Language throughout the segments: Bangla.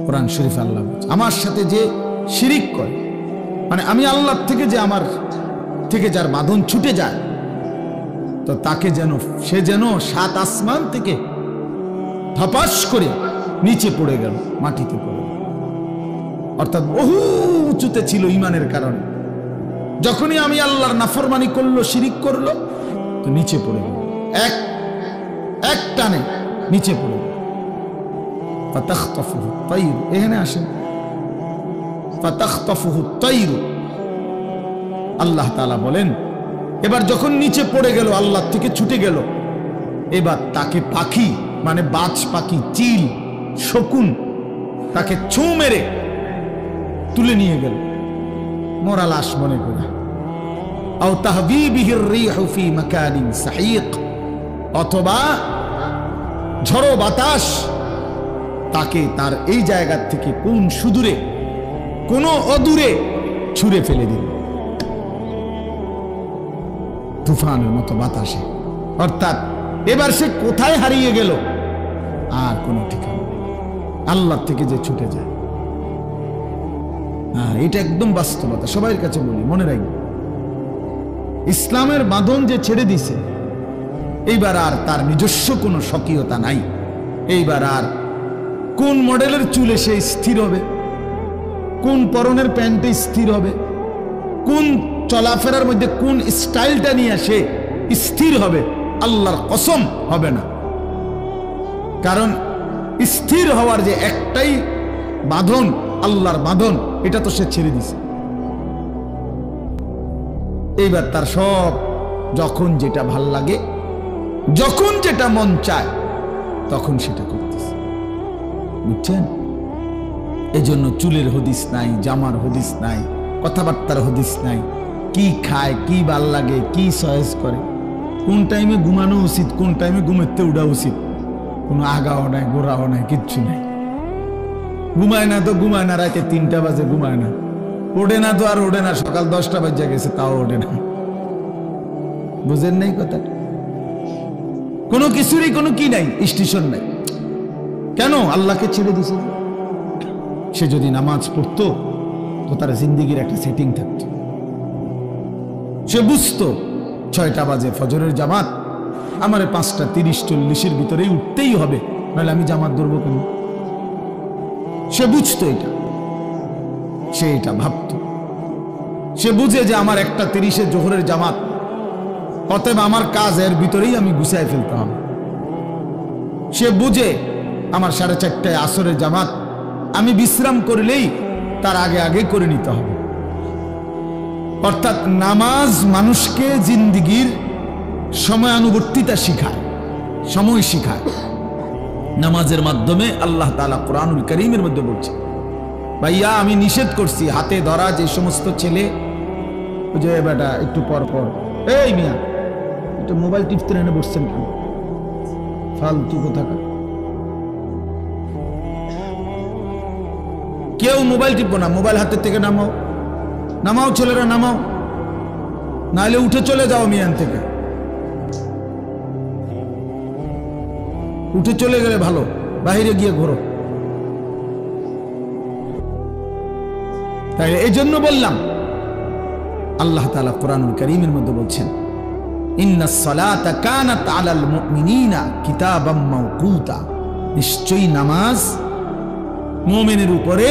কোরআন শরীফ আল্লাহ আমার সাথে যে শিরিক করে, মানে আমি আল্লাহ থেকে যে আমার থেকে যার বাঁধন ছুটে যায়, তো তাকে যেন সে যেন 7 আসমান থেকে ধপাস করে নিচে পড়ে গেল, মাটিতে পড়ে গেল। অর্থাৎ বহু উঁচুতে ছিল ইমানের কারণে, যখনই আমি আল্লাহর নাফরমানি করলো, শিরিক করলো, তো নিচে পড়ে গেল, এক টানে নিচে পড়ে গেল। ফাতাখতাফুহু তাইর, এখানে আসেন, ফাতাখতাফুহু তাইর, আল্লাহ তাআলা বলেন এবার যখন নিচে পড়ে গেল, আল্লাহ থেকে ছুটে গেল, এবার তাকে পাখি মানে বাজ পাখি, চিল, শকুন তাকে ছু মেরে তুলে নিয়ে গেল মরা লাশ মনে করে। আও তাহবি বিহির রিহু ফি মাকানিন সাহিক, অথবা ঝড়ো বাতাস তাকে তার এই জায়গা থেকে কোন সুদূরে কোন অদূরে ছুঁড়ে ফেলে দিল তুফানের মতো বাতাসে। অর্থাৎ এবার সে কোথায় হারিয়ে গেল আর কোনো ঠিকানা, আল্লাহ থেকে যে ছুটে যায়। এটা একদম বাস্তবতা, সবার কাছে বলি, মনে রাখবে, ইসলামের বাঁধন যে ছেড়ে দিছে, এইবার আর তার নিজস্ব কোনো স্বকীয়তা নাই। এইবার আর কোন মডেলের চুলে সে স্থির হবে, কোন পরনের প্যান্টে স্থির হবে, কোন চলাফেরার মধ্যে কোন স্টাইলটা নিয়ে সে স্থির হবে, আল্লাহর কসম হবে না। কারণ স্থির হওয়ার যে একটাই বাঁধন, আল্লাহর বাঁধন, এটা তো সে ছেড়ে দিছে। এইবার তার সব যখন যেটা ভাল লাগে, যখন যেটা মন চায়, তখন সেটা করতেছে, বুঝছেন? এই জন্য চুলের হদিস নাই, জামার হদিস নাই, কথাবার্তার হদিস নাই, কি খায়, কি ভাল লাগে, কি চয়েস করে, কোন টাইমে ঘুমানো উচিত, কোন টাইমে ঘুমাতে উঠা উচিত, কোনো আগাও নাই, গোড়াও নাই, কিচ্ছু নাই। ঘুমায় না তো ঘুমায় না, রাতে 3টা বাজে ঘুমায় না, ওঠে না তো আর ওঠে না, সকাল 10টা বাজে গেছে তাও ওঠে না। বুঝেন নাই কথা? কোনো কিছুরই কোনো কি নাই, স্টেশন নাই। কেন? আল্লাহকে ছেড়ে দিছে। সে যদি নামাজ পড়তো তো তার জিন্দেগির একটা সেটিং থাকতো, সে বুঝতো 6টা বাজে ফজরের জামাত, আমার 5:30-40 ভিতরেই উঠতেই হবে, নাহলে আমি জামাত ধরবো কেন? সে বুঝতো এটা, সে এটা ভাবতো, সে বুঝে যে আমার 1:30 জোহরের জামাত, অতএব আমার কাজ এর ভিতরেই আমি গুছাই ফেলতে হবে। সে বুঝে আমার 4:30 আসরের জামাত, আমি বিশ্রাম করলেই তার আগে আগে করে নিতে হবে। অর্থাৎ নামাজ মানুষকে জিন্দিগির সময়ানুবর্তিতা শিখায়, সময় শিখায়। নামাজের মাধ্যমে আল্লাহ তাআলা কোরআনুল কারীমের মধ্যে বলছে, ভাইয়া আমি নিষেধ করছি হাতে ধরা যে সমস্ত ছেলে, ওই যে বেটা একটু পর পর, এই মিয়া একটু মোবাইল টিপতে এনে বসছেন কেন? ফালতু কোথাকার। কেউ মোবাইল টিপবো না, মোবাইল হাতের থেকে নামাও, নামাও ছেলেরা নামাও, নাহলে উঠে চলে যাও মিয়ান থেকে। উঠে চলে গেলে ভালো, বাহিরে গিয়ে ঘোরো। তাই এই জন্য বললাম, আল্লাহ তাআলা কোরআনুল কারীমের মধ্যে বলছেন, ইন্নাস সালাতা কানাত আলাল মুমিনিনা কিতাবাম মাওকুতা, নিশ্চয়ই নামাজ মুমিনের উপরে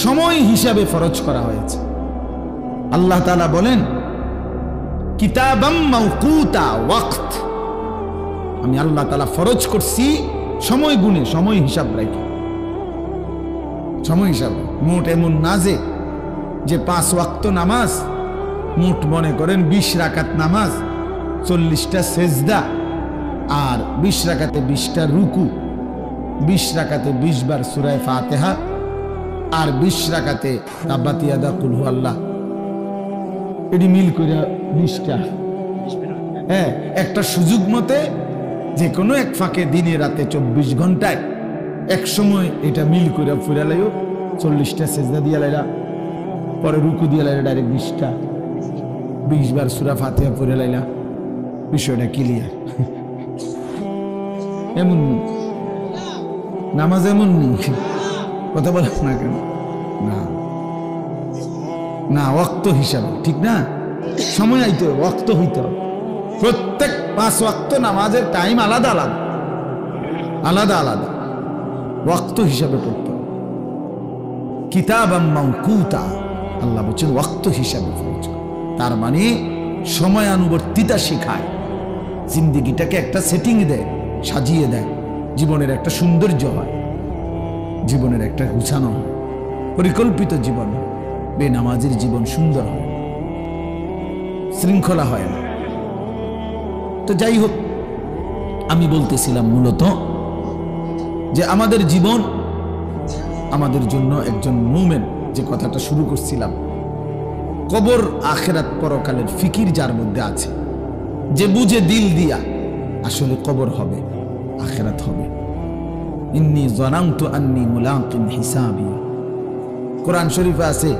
সময় হিসাবে ফরজ করা হয়েছে। আল্লাহ তাআলা বলেন কিতাবাম মাওকুতা, ওয়াক্ত, আমি আল্লাহ তাআলা ফরজ করছি সময় গুণে, সময় হিসাব রাখি, সময় হিসাব। মোট এমন না যে 5 ওয়াক্ত নামাজ, মোট মনে করেন 20 রাকাত নামাজ, 40টা সেজদা, আর 20 রাকাতে 20টা রুকু, 20 রাকাতে 20 বার সূরা ফাতিহা, আর 20 রাকাতে তাব্বাত ইয়াদা কুল হু আল্লাহ, এটি মিল করে 20টা। হ্যাঁ, একটা সুযোগ মতে যে কোনো এক ফাঁকে দিনে রাতে 24 ঘন্টায় এক সময় এটা মিল করে ফুরা লাইও, 40টা সেজদা দিয়া লাইলা, পরে রুকু দিয়া লাইলা ডাইরেক্ট 20টা, 20 বার সূরা ফাতিহা পড়ে লাইলা, বিষয়টা ক্লিয়ার। এমন নামাজ এমন নেই, কথা বলেন না কেন? না না, ওয়াক্ত হিসাবে, ঠিক না? সময় আইতে হবে, ওয়াক্ত হইতে হবে। প্রত্যেক 5 ওয়াক্ত নামাজের টাইম আলাদা আলাদা আলাদা আলাদা, ওয়াক্ত হিসাবে পড়তে হবে। কিতাবাম মাওকুতা, আল্লাহ বলছেন ওয়াক্ত হিসাবে ফরজ। তার মানে সময়ানুবর্তিতা শেখায়, জিন্দিগিটাকে একটা সেটিং দেয়, সাজিয়ে দেয়, জীবনের একটা সৌন্দর্য হয়, জীবনের একটা গুছানো হয়, পরিকল্পিত জীবন হয়। বেনামাজের জীবন সুন্দর হয়, শৃঙ্খলা হয় না। তো যাই হোক, আমি বলতেছিলাম মূলত যে আমাদের জীবন আমাদের জন্য একজন মুমিন, যে কথাটা শুরু করছিলাম, কবর আখিরাত পরকালের ফিকির যার মধ্যে আছে, যে বুঝে দিল দিয়া আসলে কবর হবে, আখিরাত হবে। ইন্নী যানানতু আন্নী মুলাকিন হিসাবিয়া, কোরআন শরীফে আছে,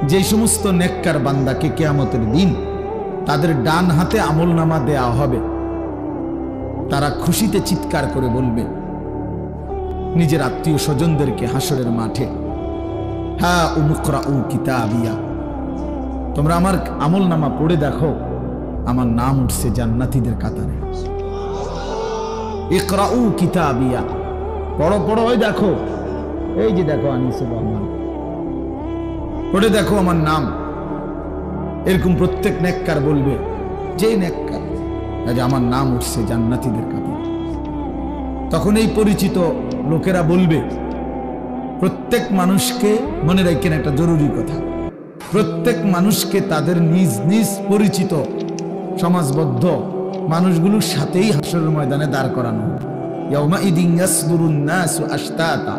যে সমস্ত নেককার বান্দাকে কিয়ামতের দিন তাদের ডান হাতে আমলনামা দেয়া হবে, তারা খুশিতে চিৎকার করে বলবে নিজের আত্মীয় স্বজনদেরকে হাসরের মাঠে, হ্যাঁ উমুকরাউ কিতাবিয়া, তোমরা আমার আমলনামা পড়ে দেখো, আমার নাম উঠছে জান্নাতীদের কাতারে। ইকরাউ কিতাবিয়া, পড়ো পড়ো, ওই দেখো, এই যে দেখো আনিসুর রহমান, পড়ে দেখো আমার নাম। এরকম প্রত্যেক নেককার বলবে, যে নেককার আমার নাম উঠছে জান্নাতীদের কাতারে। তখন এই পরিচিত লোকেরা বলবে, প্রত্যেক মানুষকে মনে রাখেন একটা জরুরি কথা, প্রত্যেক মানুষকে তাদের নিজ নিজ পরিচিত সমাজবদ্ধ মানুষগুলোর সাথেই হাসরের ময়দানে দাঁড় করানো হবে। ইয়াউমাইদিন ইয়াসদুরুন নাসু আশতাতা,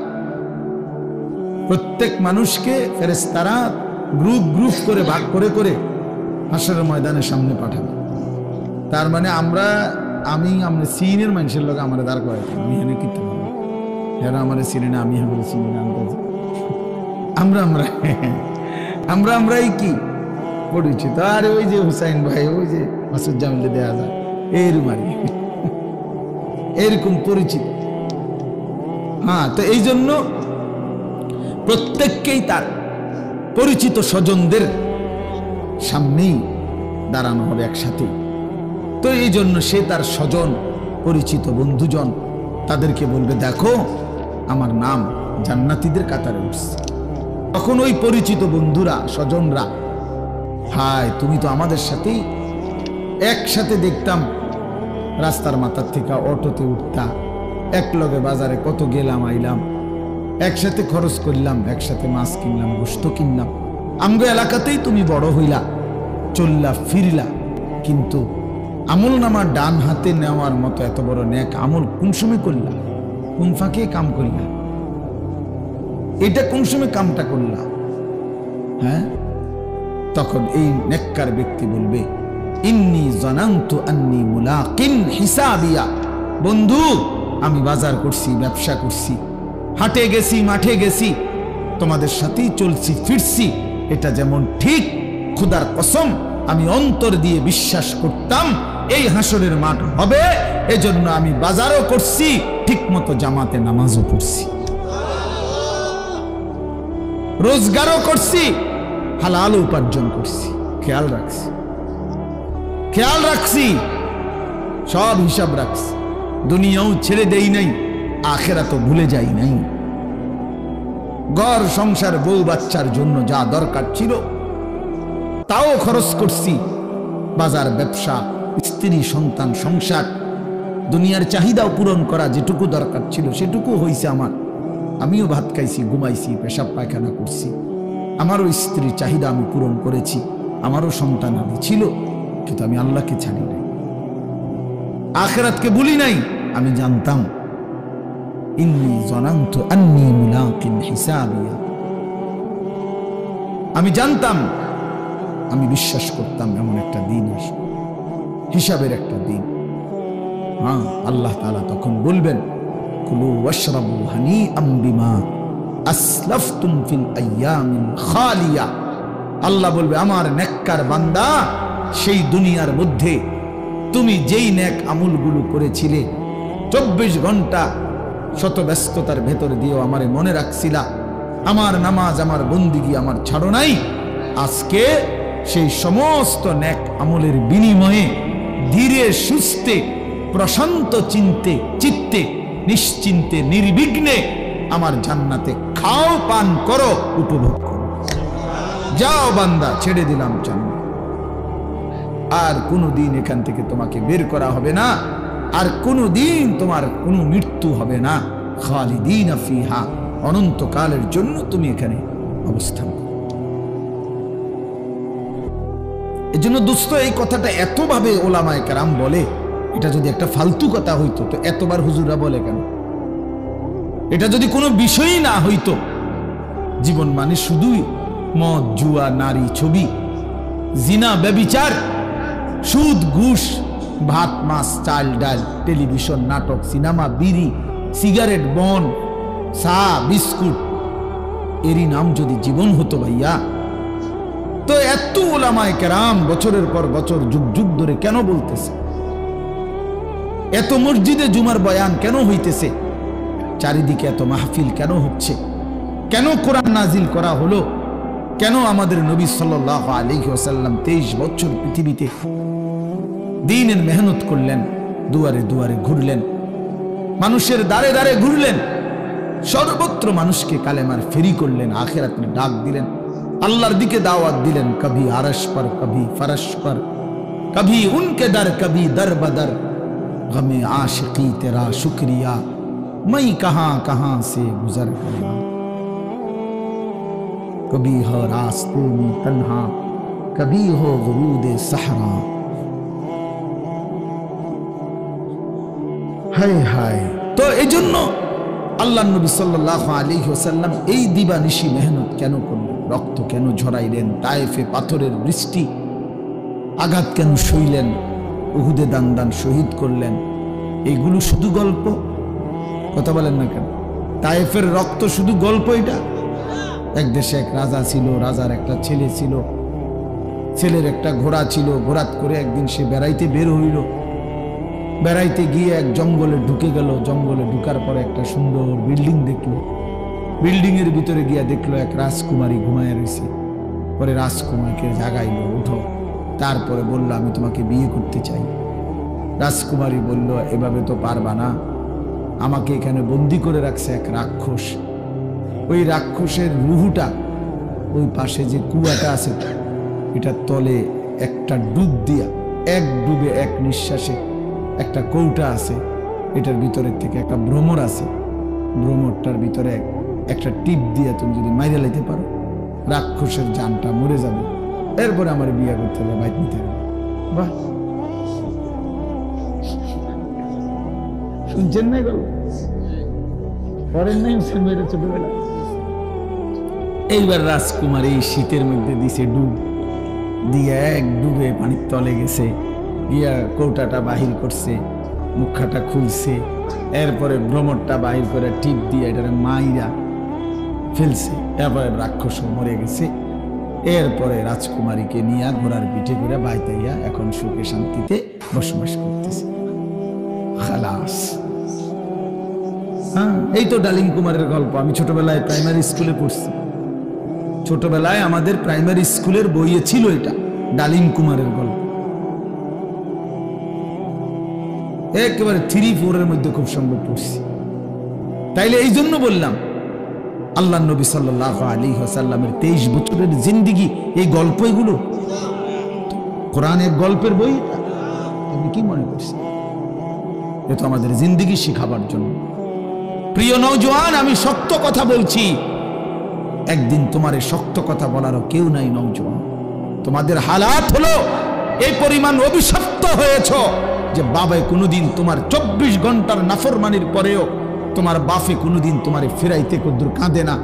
প্রত্যেক মানুষকে ফেরেশতারা গ্রুপ গ্রুপ করে ভাগ করে করে হাসরের ময়দানের সামনে পাঠাবে। তার মানে আমরা সিনের মানুষের লোক আমার দাঁড় করাই, আমি এখানে কিনতে পারবো, যারা আমার চিনি না, আমি এখানে চিনি না, আমরাই কি পরিচিত। আর ওই যে হুসাইন ভাই, ওই যে মাসুদ জামিলে দেয়া যায়, এরকম পরিচিত। হ্যাঁ, তো এই জন্য প্রত্যেককেই তার পরিচিত স্বজনদের সামনেই দাঁড়ানো হবে একসাথে। তো এই জন্য সে তার স্বজন, পরিচিত বন্ধুজন তাদেরকে বলবে, দেখো আমার নাম জান্নাতীদের কাতারে উঠছে। তখন ওই পরিচিত বন্ধুরা, স্বজনরা, হায় তুমি তো আমাদের সাথেই একসাথে দেখতাম, রাস্তার মাথার থেকে অটোতে উঠতা, একলগে বাজারে কত গেলাম আইলাম, একসাথে খরচ করলাম, একসাথে মাছ কিনলাম, গোশত কিনলাম, আমগো এলাকাতেই তুমি বড় হইলা, চললা ফিরলা, কিন্তু আমল নামা ডান হাতে নেওয়ার মতো এত বড় নেক আমল কোন সময় করলা, কোন ফাঁকে কাম করলা, এটা কোন সময় কামটা করলা? হ্যাঁ, তখন এই নেককার ব্যক্তি বলবে, ইন্নী যানানতু আন্নী মুলাকিন হিসাবিয়া, বন্ধু আমি বাজার করছি, ব্যবসা করছি, হাটে গেছি, মাঠে গেছি, তোমাদের সাথেই চলছি ফিরছি, এটা যেমন ঠিক, খোদার কসম আমি অন্তর দিয়ে বিশ্বাস করতাম এই হাসরের মাঠ হবে, এজন্য আমি বাজারও করছি, ঠিক মতো জামাতে নামাজও পড়ছি, রোজগারও করছি, হালাল উপার্জন করছি, খেয়াল রাখছি, সব হিসাব রাখছি, দুনিয়াও ছেড়ে দেই নাই, আখিরাতও ভুলে যাই নাই। ঘর সংসার বউ বাচ্চার জন্য যা দরকার ছিল তাও খরচ করছি, বাজার ব্যবসা, স্ত্রী সন্তান সংসার, দুনিয়ার চাহিদাও পূরণ করা যেটুকু দরকার ছিল সেটুকু হয়েছে আমার। আমিও ভাত খাইছি, ঘুমাইছি, পেশাব পায়খানা করছি, আমারও স্ত্রীর চাহিদা আমি পূরণ করেছি, আমারও সন্তান আমি ছিল, কিন্তু আমি আল্লাহকে ছাড়ি নাই, আখিরাতকে ভুলি নাই। আমি জানতাম ইন্নী যানানতু আন্নী মুলাকিন হিসাবিয়া, আমি জানতাম, আমি বিশ্বাস করতাম এমন একটা দিন আসবে, হিসাবের একটা দিন। হ্যাঁ, আল্লাহ তাআলা তখন বলবেন, কুলু ওয়াশরাবু হানিআম বিমা আসলাফতুম ফিল আইয়ামিল খালিয়া। আল্লাহ বলবে, আমার নেককার বান্দা, সেই দুনিয়ার মধ্যে তুমি যেই নেক আমলগুলো করেছিলে, 24 ঘন্টা শত ব্যস্ততার ভেতর দিয়েও আমারে মনে রাখছিলা, আমার নামাজ আমার বন্দিগি আমার ছাড়ো নাই। আজকে সেই সমস্ত নেক আমলের বিনিময়ে ধীরে সুস্থে প্রশান্ত চিত্তে নিশ্চিন্তে নির্বিঘ্নে আমার জান্নাতে খাও, পান করো, উপভোগ করো। যাও বান্দা, ছেড়ে দিলাম জান্নাত। আর কোনোদিন এখান থেকে তোমাকে বের করা হবে না, আর কোনোদিন তোমার কোনো মৃত্যু হবে না। খালিদিনা ফিহা, অনন্তকালের জন্য তুমি এখানে অবস্থান করো। এজন্য দোস্ত, এই কথাটা এতভাবে ওলামায়ে কেরাম বলে, এটা যদি একটা ফালতু কথা হইতো তো এতবার হুজুররা বলে কেন? এটা যদি কোনো বিষয়ই না হইতো, জীবন মানে শুধুই মদ, জুয়া, নারী, ছবি, জিনা, ব্যভিচার, সুদ, ঘুষ, ভাত, মাছ, চাল, ডাল, টেলিভিশন, নাটক, সিনেমা, বিড়ি, সিগারেট, বন, চা, বিস্কুট, এরই নাম যদি জীবন হতো ভাইয়া, তো এত ওলামায়ে কেরাম বছরের পর বছর, যুগ যুগ ধরে কেন বলতেছে? এত মসজিদে জুমার বয়ান কেন হইতেছে? চারিদিকে এত মাহফিল কেন হচ্ছে? কেন কোরআন নাজিল করা হলো? কেন আমাদের নবী সাল্লাল্লাহু আলাইহি ওয়াসাল্লাম 23 বছর পৃথিবীতে দ্বীনের মেহনত করলেন, দুয়ারে দুয়ারে ঘুরলেন, মানুষের দ্বারে দ্বারে ঘুরলেন, সর্বত্র মানুষকে কালেমার ফেরি করলেন, আখিরাতের ডাক দিলেন, আল্লাহর দিকে দাওয়াত দিলেন। কবি আরশ পর, কবি ফরশ পর, কবি উনকে দর, কবি দর বদর, গমে आशिकी तेरा शुक्रिया मैं कहां कहां से गुजर गया, कभी हो रास्ते में तन्हा, कभी हो गुरूद सहरा। हाय हाय। तो एजন্য আল্লাহ নবী সাল্লাল্লাহু আলাইহি ওয়াসাল্লাম এই দিবানিশি মেহনত কেন করলেন? রক্ত কেন ঝরাইলেন? তায়েফে পাথরের বৃষ্টি, আঘাত কেন সইলেন? উহুদে দান দান শহীদ করলেন। এইগুলো শুধু গল্প? কথা বলেন না কেন? তায়েফের রক্ত শুধু গল্প? এটা এক দেশে এক রাজা ছিল, রাজার একটা ছেলে ছিল, ছেলের একটা ঘোড়া ছিল। ঘোড়াত করে একদিন সে বেড়াইতে বের হইল। বেড়াইতে গিয়ে এক জঙ্গলে ঢুকে গেল। জঙ্গলে ঢুকার পরে একটা সুন্দর বিল্ডিং দেখলো। বিল্ডিং এর ভিতরে গিয়া দেখলো এক রাজকুমারী ঘুমায় রয়েছে। পরে রাজকুমারীকে জাগাইলো, উঠো। তারপরে বলল, আমি তোমাকে বিয়ে করতে চাই। রাজকুমারী বলল, এভাবে তো পারবা না, আমাকে এখানে বন্দি করে রাখছে এক রাক্ষস। ওই রাক্ষসের রুহুটা ওই পাশে যে কুয়াটা আছে এটার তলে একটা ডুব দিয়া, এক ডুবে এক নিঃশ্বাসে একটা কৌটা আছে, এটার ভিতরের থেকে একটা ভ্রমর আছে। ভ্রমরটার ভিতরে একটা টিপ দিয়া তুমি যদি মাইরে লাইতে পারো, রাক্ষসের জানটা মরে যাবে। এরপরে আমার বিয়ে করতে হবে, বাইক নিতে হবে। বাহ, শুনছেন না গল্প? পড়েন নাই মেয়েরা ছোটবেলা? এইবার রাজকুমার এই শীতের মধ্যে দিছে ডুব, দিয়ে এক ডুবে পানির তলে গেছে, গিয়া কৌটাটা বাহির করছে, মুখাটা খুলছে, এরপরে ভ্রমরটা বাহির করে টিপ দিয়ে এটারে মাইরা ফেলছে। এরপরে রাক্ষস মরে গেছে। এরপরে রাজকুমারীকে নিয়ে ঘোড়ার পিঠে করে বাইতাইয়া এখন সুখে শান্তিতে বসবাস করতেছে। খালাস। হ্যাঁ, এই তো ডালিম কুমারের গল্প। আমি ছোটবেলায় প্রাইমারি স্কুলে পড়ছি। ছোটবেলায় আমাদের প্রাইমারি স্কুলের বইয়ে ছিল এটা, ডালিম কুমারের গল্প। একেবারে 3-4 মধ্যে খুব সম্ভব পড়ছি। তাইলে এই জন্য বললাম, আল্লাহ নবী সাল্লাল্লাহু আলাইহি ওয়াসাল্লামের 23 বছরের জিন্দেগি, এই গল্প, এগুলো কোরআনের গল্পের বই। তুমি কি মনে করছি? এ তো আমাদের জিন্দেগি শিখাবার জন্য। প্রিয় নওজোয়ান, আমি শক্ত কথা বলছি, একদিন তোমার এই শক্ত কথা বলারও কেউ নাই নওজোয়ান। তোমাদের হালাত হলো এই পরিমাণ অভিশপ্ত হয়েছ যে বাবাই কোনোদিন তোমার 24 ঘন্টার নাফরমানির পরেও তোমার বাপে কোনোদিন তোমারে ফেরাইতে কদ্দুর কাঁদে না,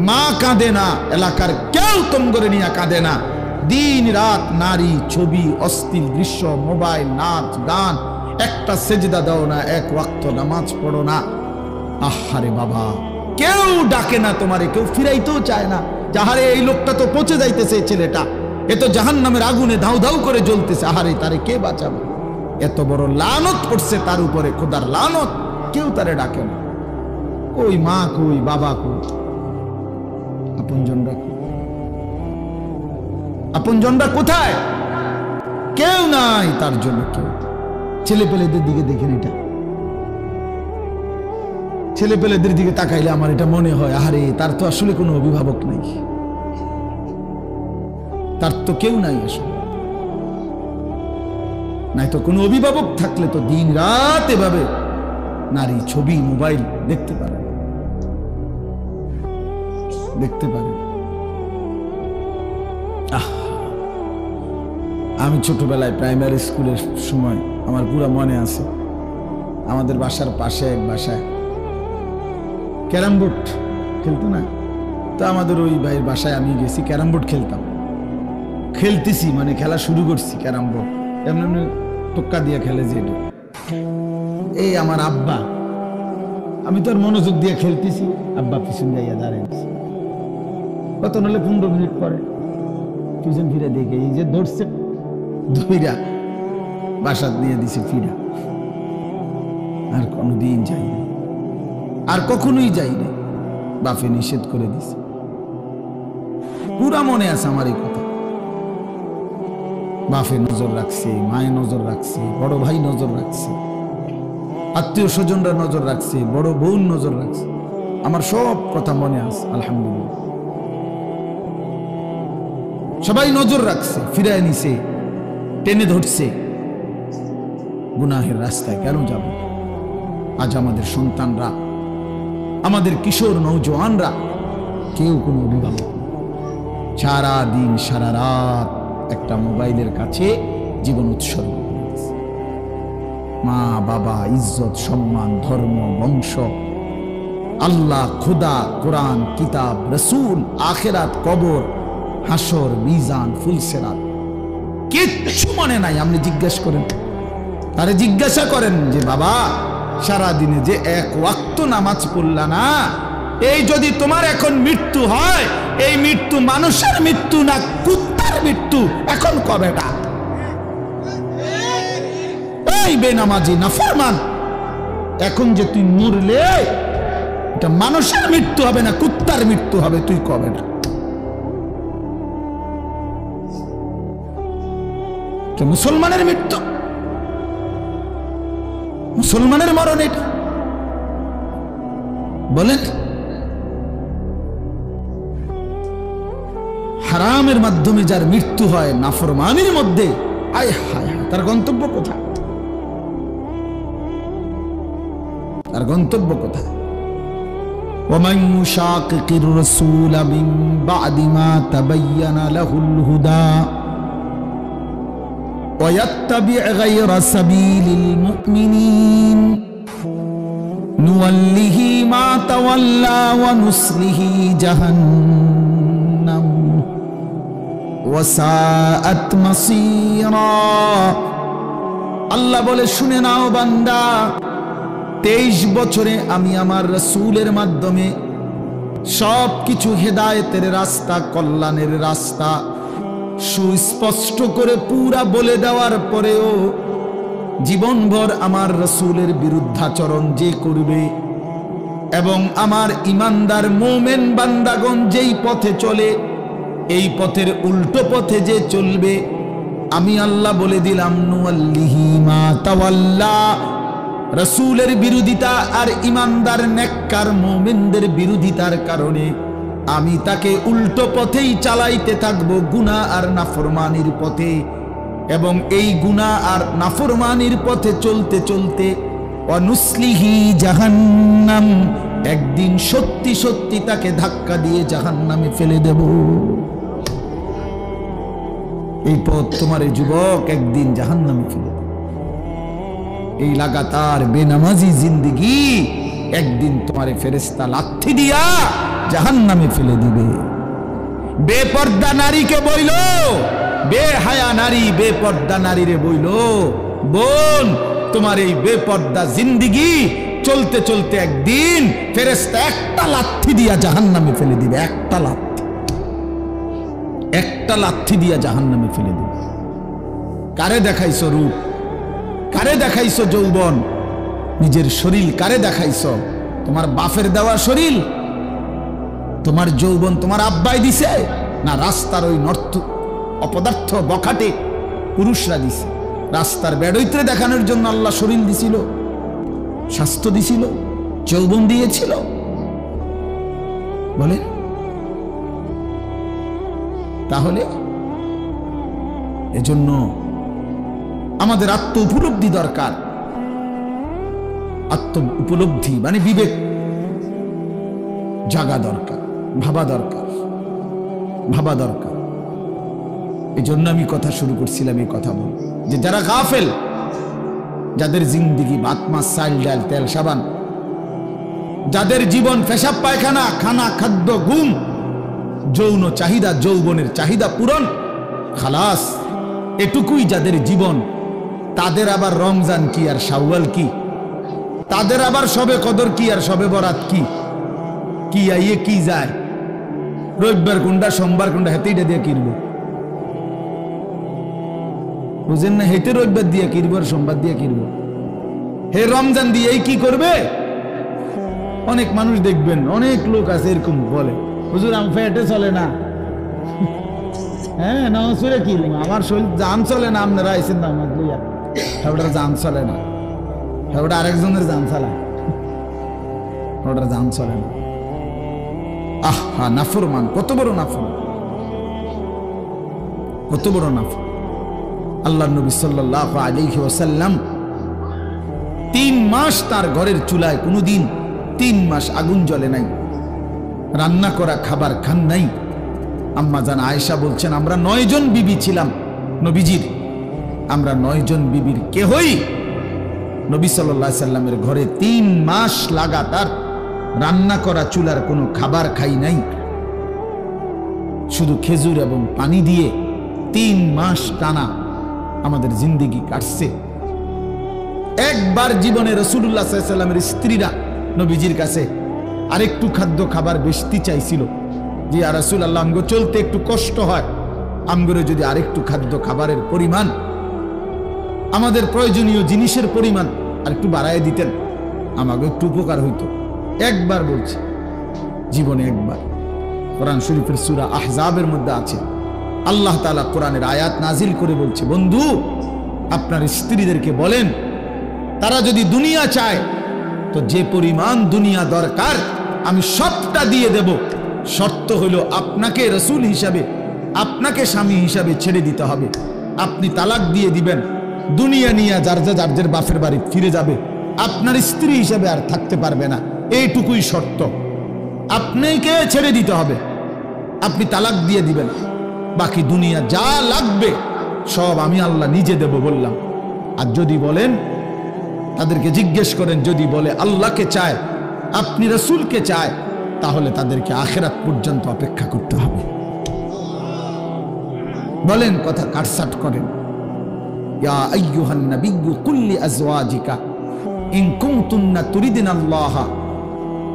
মা কাঁদে না, এলাকার কেউ তোমগরে নিয়ে কাঁদে না। দিন রাত নারী, ছবি, অশ্লীল দৃশ্য, মোবাইল, নাচ গান, একটা সেজদা দাও না, এক ওয়াক্ত নামাজ পড়ো না। আহারে বাবা, কেউ ডাকে না তোমারে, কেউ ফিরাইতেও চায় না। যাহারে এই লোকটা তো পচে যাইতেছে, ছেলেটা এ তো জাহান্নামের আগুনে ধাউ ধাউ করে জ্বলতেছে, আহারে তারে কে বাঁচাবে? এত বড় লানত পড়ছে তার উপরে, খোদার লানত, কেউ তারে ডাকে না। ওই মা কই, বাবা কই, আপনজনরা কই? আপনজনরা কোথায়? কেউ নাই তার জন্য। কেউ ছেলে পেলেদের দিকে দেখেন, এটা ছেলে পেলেদের দিকে তাকাইলে আমার এটা মনে হয়, আরে তার তো আসলে কোনো অভিভাবক নাই, তার তো কেউ নাই আসলে। নাই তো কোনো অভিভাবক থাকলে তো দিন রাত এভাবে নারী ছবি মোবাইল দেখতে পারে, দেখতে পারে। আমি ছোটবেলায় প্রাইমারি স্কুলের সময় আমার পুরো মনে আছে, আমাদের বাসার পাশে এক বাসায় ক্যারাম বোর্ড খেলতো না, তো আমাদের ওই ভাইয়ের বাসায় আমি গেছি, ক্যারাম বোর্ড খেলতাম। খেলতেছি মানে খেলা শুরু করছি ক্যারাম বোর্ড, এমনি টোক্কা দিয়ে খেলে যে এই আমার আব্বা, আমি তো আর মনোযোগ দিয়ে খেলতেছি, আব্বা পিছন যাইয়া দাঁড়িয়েছি, কত নাহলে 15 মিনিট পরে পিছন ফিরে দেখে এই যে ধরছে, ধইরা বাসাত নিয়ে দিছে ফিরা। আর কোনোদিন যাই না, আর কখনোই যাই না, বাপে নিষেধ করে দিছে। পুরা মনে আছে আমার এই কথা। বাপে নজর রাখছে, মায়ে নজর রাখছে, বড় ভাই নজর রাখছে, আত্মীয় স্বজনরা নজর রাখছে, বড় বোন নজর রাখছে, আমার সব কথা মনে আছে আলহামদুলিল্লাহ। সবাই নজর রাখছে, ফিরায় নিছে, টেনে ধরছে। গুনাহের রাস্তায় কেন যাব? আজ আমাদের সন্তানরা, আমাদের কিশোর নৌজওয়ানরা কেউ কোনো অভিভাবক নেই, সারা দিন সারা রাত একটা মোবাইলের কাছে জীবন উৎসর্গ করে দিয়েছে। মা বাবা, ইজ্জত সম্মান, ধর্ম, বংশ, আল্লাহ, খোদা, কোরআন, কিতাব, রসুল, আখেরাত, কবর, হাসর, মিজান, ফুলসেরাত কিচ্ছু মনে নাই। আপনি জিজ্ঞেস করেন, তারে জিজ্ঞাসা করেন যে বাবা সারা দিনে যে এক ওয়াক্ত নামাজ পড়লা না, এই যদি তোমার এখন মৃত্যু হয়, এই মৃত্যু মানুষের মৃত্যু না কুত্তার মৃত্যু, এখন কবেটা? এই বেনামাজি নাফরমান, এখন যে তুই মরলে এটা মানুষের মৃত্যু হবে না কুত্তার মৃত্যু হবে, তুই কবেটা? মুসলমানের মৃত্যু, মুসলমানের মরণ এটা বলেন। হারামের মাধ্যমে যার মৃত্যু হয়, নাফরমানির মধ্যে, আয় হায়, তার গন্তব্য কোথায়? তার গন্তব্য কোথায়? ومن يشاقق الرسول من بعد ما تبين له الهدى ويتبع غير سبيل المؤمنين نوله ما تولى ونصله جهنم وساءت مصيرا। আল্লাহ বলে, শুনে নাও বান্দা, 23 বছরে আমি আমার রাসূলের মাধ্যমে সব কিছু হেদায়েতের রাস্তা, কল্যাণের রাস্তা সুস্পষ্ট করে পুরা বলে দেওয়ার পরেও জীবনভর আমার রাসূলের বিরুদ্ধাচরণ যে করবে এবং আমার ঈমানদার মুমিন বান্দাগণ যেই পথে চলে, এই পথের উল্টো পথে যে চলবে, আমি আল্লাহ বলে দিলাম নুয়াল্লিহি মা তাওয়াল্লা। রাসূলের বিরোধিতা আর ঈমানদার নেককার মুমিনদের বিরোধিতার কারণে আমি তাকে উল্টো পথেই চালাইতে থাকবো, গুনাহ আর নাফরমানির পথে। এবং এই গুনাহ আর নাফরমানির পথে চলতে চলতে অনুসলিহি জাহান্নাম, একদিন সত্যি সত্যি তাকে ধাক্কা দিয়ে জাহান্নামে ফেলে দেব। এই পথ তোমার এই যুবক একদিন জাহান্নামে ফেলে দেবে। এই লাগাতার বেনামাজি জিন্দেগি একদিন তোমারে ফেরেশতা লাথি দিয়া জাহান্নামে ফেলে দিবে। বেপর্দা নারীকে বইল, বেহায়া নারী বেপর্দা নারীরে বইল, বোন তোমার এই বেপর্দা জিন্দেগি চলতে চলতে একদিন ফেরেশতা একটা লাথি দিয়া জাহান্নামে ফেলে দিবে। একটা লাথি, একটা লাথি দিয়া জাহান্নামে ফেলে দিবে। কারে দেখাইছো রূপ, কারে দেখাইছো যৌবন, নিজের শরীর কারে দেখাইছো? তোমার বাপের দেওয়া শরীর, তোমার যৌবন তোমার আব্বাই দিছে, না রাস্তার ওই নর্ত অপদার্থ বখাটে পুরুষরা দিছে? রাস্তার বেড়ইত্রে দেখানোর জন্য আল্লাহ শরীর দিছিল, স্বাস্থ্য দিছিল, যৌবন দিয়েছিল? বলে তাহলে এজন্য আমাদের আত্ম উপলব্ধি দরকার। আত্ম উপলব্ধি মানে বিবেক জাগা দরকার, ভাবা দরকার, ভাবা দরকার। এই জন্য আমি কথা শুরু করছিলাম, এই কথা বল যে যারা গাফেল, যাদের জিন্দিগি ভাত মাছ চাল ডাল তেল সাবান, যাদের জীবন পেশাব পায়খানা, খানা খাদ্য ঘুম, যৌন চাহিদা, যৌবনের চাহিদা পূরণ, খালাস, এটুকুই যাদের জীবন, তাদের আবার রমজান কি আর শাওয়াল কি? তাদের আবার শবে কদর কি আর শবে বরাত কি? কি আইয়ে কি যায়? রবিবার কোনটা, সোমবার কোনটা, হেতেইটা দিয়ে কিনবো, বুঝেন না? হেতে রবিবার দিয়ে কিনবো আর সোমবার দিয়ে কিনবো, হে রমজান দিয়ে এই কি করবে? অনেক মানুষ দেখবেন, অনেক লোক আছে এরকম বলে, হুজুর আমার ফ্যাটে চলে না, হ্যাঁ নামাজ পড়ে কি আমার শরীর জান চলে না, আপনারা আইসেন নামাজ লইয়া, ওটার জান চলে না, ওটা আরেকজনের জান চালায়, ওটার জান চলে না। আহা নাফরমান, কত বড় নাফরমান, কত বড় নাফরমান। আল্লাহর নবী সাল্লাল্লাহু আলাইহি ওয়াসাল্লাম 3 মাস তার ঘরের চুলায় কোনোদিন 3 মাস আগুন জ্বলে নাই, রান্না করা খাবার খান নাই। আম্মা জান আয়েশা বলছেন, আমরা 9 জন বিবি ছিলাম নবীজির, আমরা 9 জন বিবির কেহই নবী সাল্লাল্লাহু আলাইহি সাল্লামের ঘরে 3 মাস লাগাতার রান্না করা চুলার কোনো খাবার খাই নাই। শুধু খেজুর এবং পানি দিয়ে 3 মাস টানা আমাদের জিন্দেগি কাটছে। একবার জীবনে রাসূলুল্লাহ সাল্লাল্লাহু আলাইহি সাল্লামের স্ত্রীরা নবীজির কাছে আরেকটু খাদ্য খাবার বেশি চাইছিল, যে ইয়া রাসূলুল্লাহ আমগো চলতে একটু কষ্ট হয়, আমগরে যদি আরেকটু খাদ্য খাবারের পরিমাণ, আমাদের প্রয়োজনীয় জিনিসের পরিমাণ আর একটু বাড়ায় দিতেন, আমাকে একটু উপকার হইতো। একবার বলছে, জীবনে একবার। কোরআন শরীফের সূরা আহজাবের মধ্যে আছে, আল্লাহ তাআলা কোরআনের আয়াত নাজিল করে বলছে, বন্ধু আপনার স্ত্রীদেরকে বলেন, তারা যদি দুনিয়া চায় তো যে পরিমাণ দুনিয়া দরকার আমি সবটা দিয়ে দেব, শর্ত হলো আপনাকে রাসূল হিসাবে, আপনাকে স্বামী হিসাবে ছেড়ে দিতে হবে। আপনি তালাক দিয়ে দিবেন, দুনিয়া নিয়ে যার যার বাপের বাড়ি ফিরে যাবে, আপনার স্ত্রী হিসাবে আর থাকতে পারবে না, এইটুকুই শর্ত। আপনাকে ছেড়ে দিতে হবে, আপনি তালাক দিয়ে দিবেন, বাকি দুনিয়া যা লাগবে সব আমি আল্লাহ নিজে দেব বললাম। আর যদি বলেন, তাদেরকে জিজ্ঞেস করেন, যদি বলে আল্লাহকে চায়, আপনি রাসূলকে চায়, তাহলে তাদেরকে আখিরাত পর্যন্ত অপেক্ষা করতে হবে। বলেন, কথা কাটসাট করেন। ইয়া আইয়ুহান নাবিয়্যু কুল লিআজওয়াজিকা ইন কুনতুন্না তুরিদিনাল্লাহা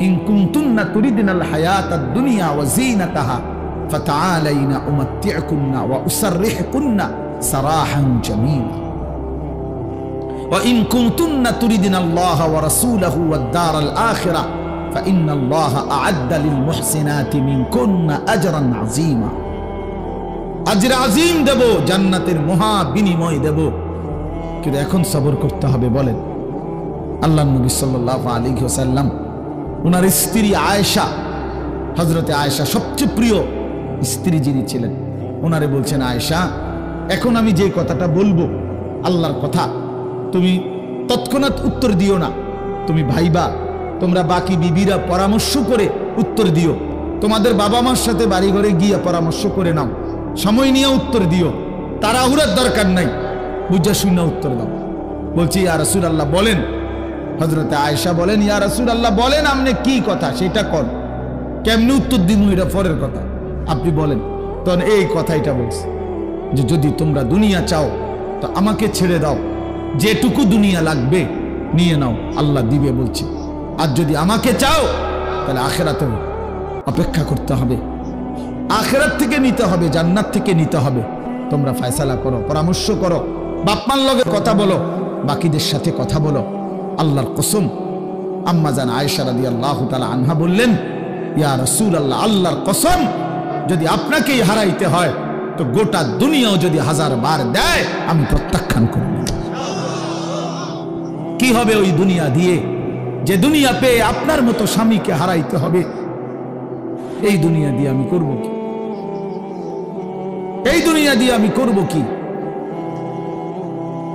ইন কুনতুন্না তুরিদিনাল হায়াতাদ দুনিয়া ওয়া যিনাতাহা ফাতাআলাইনা উমাত্তি'কুন্না ওয়া উসাররিহকুন্না সারাহান জামীলা ওয়া ইন কুনতুন্না তুরিদিনাল্লাহা ওয়া রাসূলাহু ওয়াদ দারাল আখিরা ফাইন্নাল্লাহা আ'আদ্দা লিল মুহসিনাতি মিনকুন্না আজরান আযীমা। আজর আজিম দেব, জান্নাতের মহা বিনিময় দেব। কিন্তু এখন সবর করতে হবে। বলেন, আল্লাহর নবী সাল্লাল্লাহু আলাইহি ওয়াসাল্লাম ওনার স্ত্রী আয়েশা, হযরতে আয়েশা সবচেয়ে প্রিয় স্ত্রী যিনি ছিলেন, ওনারে বলছেন, আয়েশা এখন আমি যে কথাটা বলবো আল্লাহর কথা, তুমি তৎক্ষণাৎ উত্তর দিও না, তুমি ভাইবা, তোমরা বাকি বিবিরা পরামর্শ করে উত্তর দিও, তোমাদের বাবা মার সাথে বাড়ি ঘরে গিয়ে পরামর্শ করে নাও, সময় নিয়ে উত্তর দিও, তাড়াহুড়ার দরকার নাই, বুঝা শুনে উত্তর দাও। বলছি, ইয়া রাসূলুল্লাহ বলেন। হযরতে আয়েশা বলেন, ইয়া রাসূলুল্লাহ বলেন, আপনি কি কথা সেটা কর, কেমনি উত্তর দিন এটা পরের কথা, আপনি বলেন। তখন এই কথাইটা বলছে যে যদি তোমরা দুনিয়া চাও তো আমাকে ছেড়ে দাও, যেটুকু দুনিয়া লাগবে নিয়ে নাও, আল্লাহ দিবে বলছে। আর যদি আমাকে চাও তাহলে আখিরাতে অপেক্ষা করতে হবে, আখিরাত থেকে নিতে হবে, জান্নাত থেকে নিতে হবে। তোমরা ফয়সালা করো, পরামর্শ করো, বাপমার লগে কথা বলো, বাকিদের সাথে কথা বলো। আল্লাহর কসম আম্মা জান আয়েশা রাদিয়াল্লাহু তাআলা আনহা বললেন, ইয়া রাসূলুল্লাহ, আল্লাহর কসম, যদি আপনাকেই হারাইতে হয় তো গোটা দুনিয়াও যদি 1000 বার দেয় আমি প্রত্যাখ্যান করব। কি হবে ওই দুনিয়া দিয়ে, যে দুনিয়া পেয়ে আপনার মতো স্বামীকে হারাইতে হবে? এই দুনিয়া দিয়ে আমি করব কি? এই দুনিয়া দিয়ে আমি করব কি?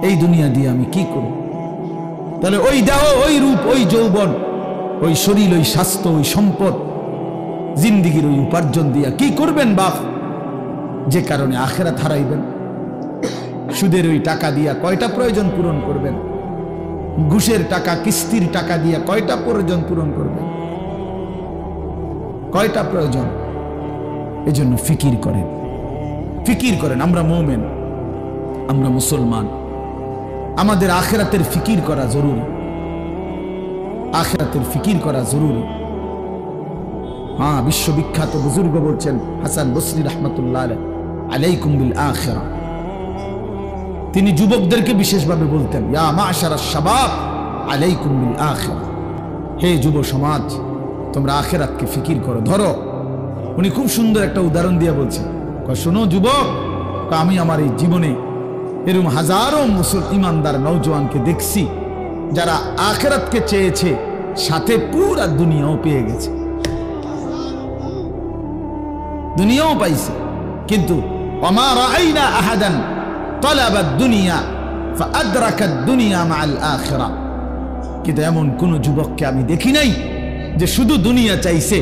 এই দুনিয়া দিয়ে আমি কি করব? তাহলে ওই দেহ, ওই রূপ, ওই যৌবন, ওই শরীর, ওই স্বাস্থ্য, ওই সম্পদ, জিন্দিগির ওই উপার্জন দিয়া কি করবেন বাপ? যে কারণে আখিরাত হারাইবেন। সুদের ওই টাকা দিয়া কয়টা প্রয়োজন পূরণ করবেন? ঘুষের টাকা, কিস্তির টাকা দিয়া কয়টা প্রয়োজন পূরণ করবেন? কয়টা প্রয়োজন? এজন্য ফিকির করেন, ফিকির করেন। আমরা মুমিন, আমরা মুসলমান, আমাদের আখিরাতের ফিকির করা জরুরি। আখিরাতের ফিকির করা জরুরি। হ্যাঁ, বিশ্ববিখ্যাত বুজুর্গ বলছেন, হাসান বসরি রাহমাতুল্লাহ আলাইকুম বিল আখিরা। তিনি যুবকদেরকে বিশেষভাবে বলতেন, ইয়া মাশারাশ শাবাব আলাইকুম বিল আখিরা। হে যুব সমাজ, তোমরা আখিরাতকে ফিকির করো, ধরো। উনি খুব সুন্দর একটা উদাহরণ দিয়ে বলছেন, শোনো যুবক, আমি আমার এই জীবনে এরকম হাজারো ইমানদার নওজোয়ানকে দেখছি যারা আখিরাতকে চেয়েছে, সাথে পুরা দুনিয়াও পেয়ে গেছে, দুনিয়াও পাইছে, কিন্তু ওমা রাআইনা আহাদান তালাবা দুনিয়া ফাআদরাকা দুনিয়া মাআল আখিরা। কিন্তু এমন কোন যুবককে আমি দেখি নাই যে শুধু দুনিয়া চাইছে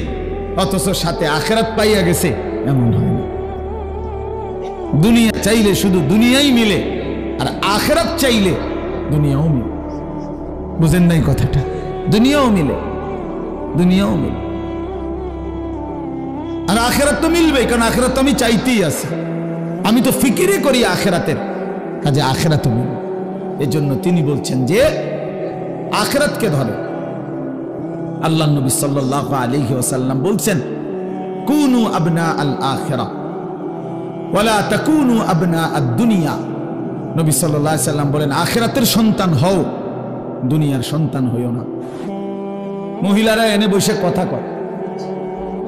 অথচ সাথে আখিরাত পাইয়া গেছে, এমন হয় না। দুনিয়া চাইলে শুধু দুনিয়াই মিলে, আর আখিরাত চাইলে দুনিয়াও মিলে। বুঝেন নাই কথাটা? দুনিয়াও মিলে, দুনিয়াও মিলে, আর আখিরাত তো মিলবে, কারণ আখিরাত তো আমি চাইতেই আছি, আমি তো ফিকিরই করি আখিরাতের, কাজে আখিরাতও মিলবে। এজন্য তিনি বলছেন যে আখিরাতকে ধরে। আল্লাহ নবী সাল্লাল্লাহু আলাইহি ওয়াসাল্লাম বলছেন, কুনু আবনা আল আখিরা ওয়ালা তাকুনু আবনা আদ দুনিয়া। নবী সাল্লাল্লাহু আলাইহি ওয়াসাল্লাম বলেন, আখিরাতের সন্তান হও, দুনিয়ার সন্তান হইও না। মহিলারা এনে বসে কথা কয়,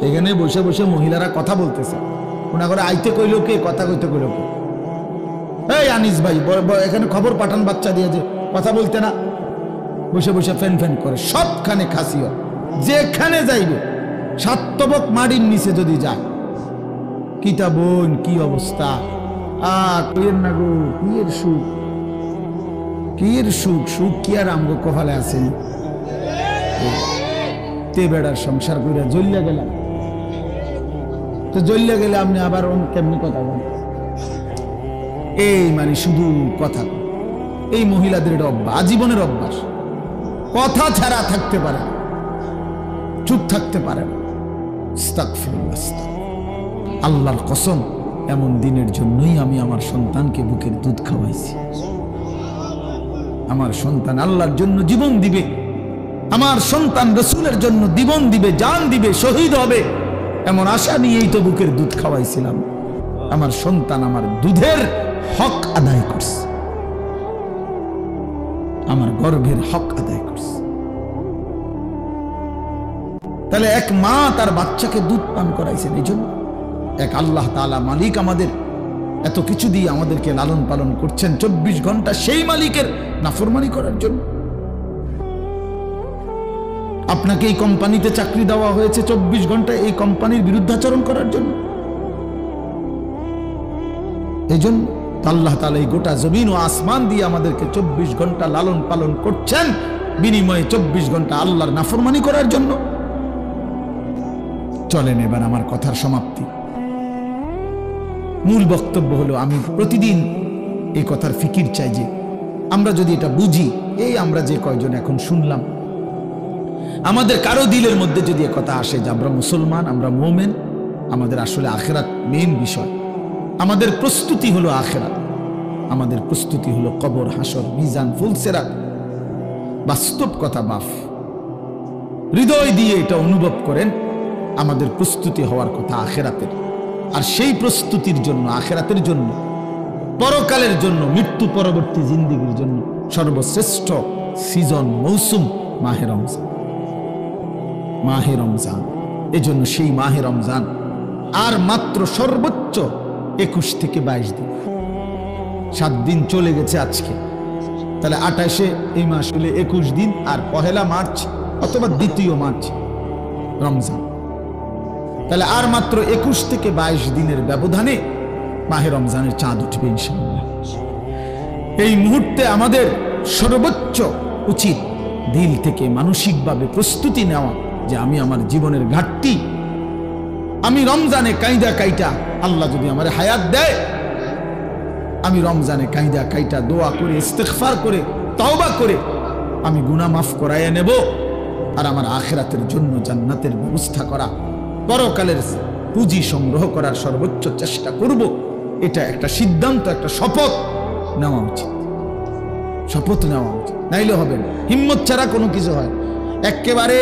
এখানে বসে বসে মহিলারা কথা বলতেছে, ওনা করে আইতে কইল কে, কথা কইতে কইল কে? এই আনিস ভাই, এখানে খবর পাঠান বাচ্চা দিয়ে যে কথা বলতে না, বসে বসে ফ্যান ফ্যান করে, সবখানে খাসিও, যেখানে যাইবে সাতবক মাটির নিচে যদি যায়, কিতা বোন কি অবস্থা, কইের না গো, কিয়ের সুখ, কিয়ের সুখ, সুখ কি আর আমগো কপালে আসেন? তে বেড়ার সংসার কইরা জ্বলিয়া গেলাম, তো জ্বলিয়া গেলে আপনি আবার কেমনি কথা বলেন? এই মানে শুধু কথা। এই মহিলাদের এটা অভ্যাস, আজীবনের অভ্যাস, কথা ছাড়া থাকতে পারে, চুপ থাকতে পারে না। আল্লাহর কসম, এমন দিনের জন্যই আমি আমার সন্তানকে বুকের দুধ খাওয়াইছি। আমার সন্তান আল্লাহর জন্য জীবন দিবে, আমার সন্তান রাসূলের জন্য জীবন দিবে, জান দিবে, শহীদ হবে, এমন আশা নিয়েই তো বুকের দুধ খাওয়াইছিলাম। আমার সন্তান আমার দুধের হক আদায় করছে, আমার গর্ভের হক আদায় করছে। তাহলে এক মা তার বাচ্চাকে দুধ পান করাইছেন, এই জন্য এক আল্লাহ তাআলা মালিক আমাদের এত কিছু দিয়ে আমাদেরকে লালন পালন করছেন 24 ঘন্টা সেই মালিকের নাফরমানি করার জন্য। আপনাকে এই কোম্পানিতে চাকরি দেওয়া হয়েছে 24 ঘন্টা এই কোম্পানির বিরুদ্ধাচরণ করার জন্য। এই জন্য আল্লাহ তাআলা এই গোটা জমিন ও আসমান দিয়ে আমাদেরকে 24 ঘন্টা লালন পালন করছেন, বিনিময়ে 24 ঘন্টা আল্লাহর নাফরমানি করার জন্য। চলেন এবার আমার কথার সমাপ্তি। মূল বক্তব্য হলো, আমি প্রতিদিন এই কথার ফিকির চাই যে আমরা যদি এটা বুঝি, এই আমরা যে কয়জন এখন শুনলাম, আমাদের কারো দিলের মধ্যে যদি কথা আসে যে আমরা মুসলমান, আমরা মুমিন, আমাদের আসলে আখিরাত মেইন বিষয়, আমাদের প্রস্তুতি হলো আখিরাত, আমাদের প্রস্তুতি হলো কবর, হাসর, মিজান, ফুলসিরাত। বাস্তব কথা বাফ, হৃদয় দিয়ে এটা অনুভব করেন, আমাদের প্রস্তুতি হওয়ার কথা আখিরাতের। আর সেই প্রস্তুতির জন্য, আখিরাতের জন্য, পরকালের জন্য, মৃত্যু পরবর্তী জিন্দেগীর জন্য সর্বশ্রেষ্ঠ সিজন, মৌসুম মাহে রমজান। মাহে রমজান। এজন্য সেই মাহে রমজান আর মাত্র সর্বোচ্চ 21 থেকে 22 দিন, 7 দিন চলে গেছে আজকে। তাহলে 28-এ এই মাস হলে 21 দিন, আর 1 মার্চ অথবা 2 মার্চ রমজান। তাহলে আর মাত্র 21 থেকে 22 দিনের ব্যবধানে মাহে রমজানের চাঁদ উঠবে ইনশাআল্লাহ। এই মুহূর্তে আমাদের সর্বোচ্চ উচিত দিল থেকে মানসিকভাবে প্রস্তুতি নেওয়া যে আমি আমার জীবনের ঘাটতি, আমি রমজানে কায়দা কাইটা, আল্লাহ যদি আমার হায়াত দেয়, আমি রমজানে কায়দা কাইটা দোয়া করে ইস্তেগফার করে তওবা করে আমি গুনাহ মাফ করাইয়া নেব, আর আমার আখিরাতের জন্য জান্নাতের ব্যবস্থা করা, পরকালের পুঁজি সংগ্রহ করার সর্বোচ্চ চেষ্টা করব। এটা একটা সিদ্ধান্ত, একটা শপথ নেওয়া উচিত, শপথ নেওয়া উচিত, নাইলে হবে না। হিম্মত ছাড়া কোনো কিছু হয়। একেবারে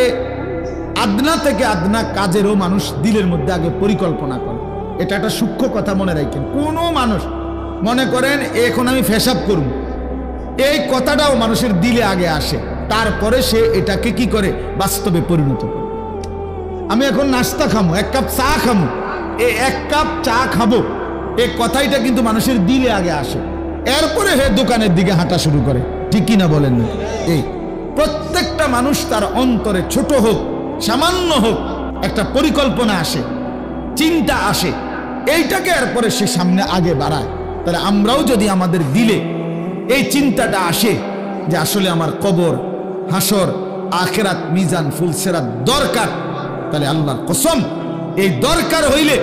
আদনা থেকে আদনা কাজেরও মানুষ দিলের মধ্যে আগে পরিকল্পনা করে। এটা একটা সূক্ষ্ম কথা মনে রাখেন। কোনো মানুষ মনে করেন এখন আমি পেশাব করব, এই কথাটাও মানুষের দিলে আগে আসে, তারপরে সে এটাকে কি করে বাস্তবে পরিণত করে। আমি এখন নাস্তা খামো, 1 কাপ চা খামো, এই 1 কাপ চা খাবো, এই কথাইটা কিন্তু মানুষের দিলে আগে আসে, এরপরে হে দোকানের দিকে হাঁটা শুরু করে। ঠিক কিনা বলেন না? এই প্রত্যেকটা মানুষ তার অন্তরে ছোট হোক সামান্য হোক একটা পরিকল্পনা আসে, চিন্তা আসে, এইটাকে এরপরে সে সামনে আগে বাড়ায়। তাহলে আমরাও যদি আমাদের দিলে এই চিন্তাটা আসে যে আসলে আমার কবর, হাসর, আখিরাত, মিজান, ফুলসেরাত দরকার, তাহলে আল্লাহর কসম এই দরকার হইলে